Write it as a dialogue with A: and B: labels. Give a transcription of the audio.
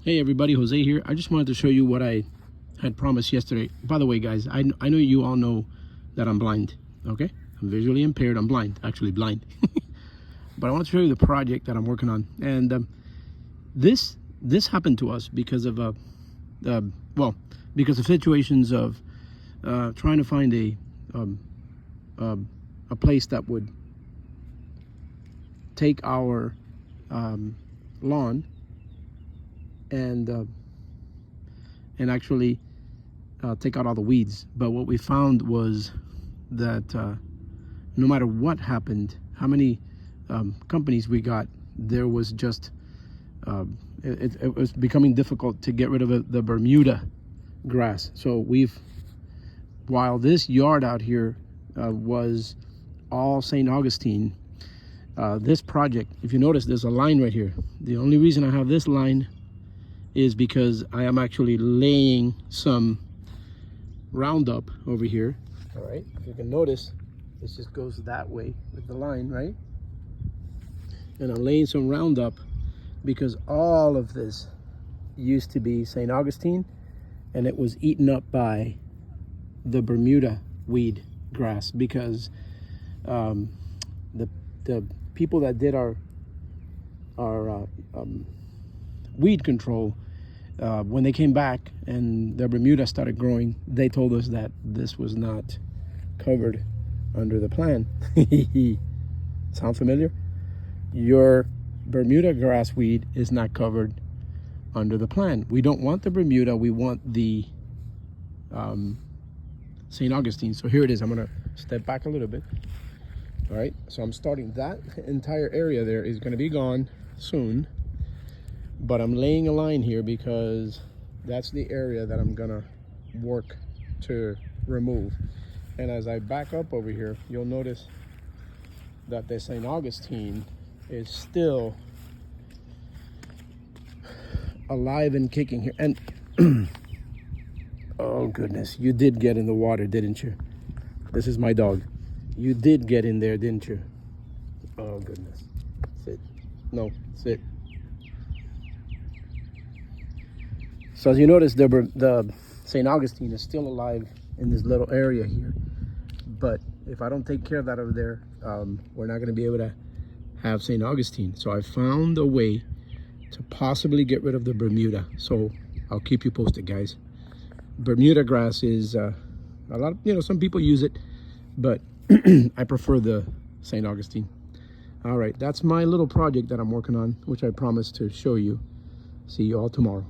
A: Hey everybody, Jose here. I just wanted to show you what I had promised yesterday. By the way, guys, I know you all know that I'm blind, okay? I'm visually impaired, I'm blind, actually blind. But I want to show you the project that I'm working on. And this happened to us because of, because of situations of trying to find a place that would take our lawn and actually take out all the weeds. But what we found was that no matter what happened, how many companies we got, there was just it was becoming difficult to get rid of the Bermuda grass. So while this yard out here was all Saint Augustine, this project, if you notice, there's a line right here. The only reason I have this line is because I am actually laying some Roundup over here. All right, if you can notice, this just goes that way with the line, right? And I'm laying some Roundup because all of this used to be Saint Augustine, and it was eaten up by the Bermuda weed grass because the people that did our weed control, when they came back and the Bermuda started growing, they told us that this was not covered under the plan. Sound familiar? Your Bermuda grass weed is not covered under the plan. We don't want the Bermuda, we want the St. Augustine. So here it is. I'm gonna step back a little bit. All right, so I'm starting, that entire area there is gonna be gone soon, but I'm laying a line here because that's the area that I'm gonna work to remove. And as I back up over here, you'll notice that the St. Augustine is still alive and kicking here. And oh goodness, you did get in the water, didn't you? This is my dog. You did get in there, didn't you? Oh goodness. Sit. No, sit. So as you notice, the St. Augustine is still alive in this little area here. But if I don't take care of that over there, we're not going to be able to have St. Augustine. So I found a way to possibly get rid of the Bermuda. So I'll keep you posted, guys. Bermuda grass is a lot of, some people use it, but I prefer the St. Augustine. All right, that's my little project that I'm working on, which I promised to show you. See you all tomorrow.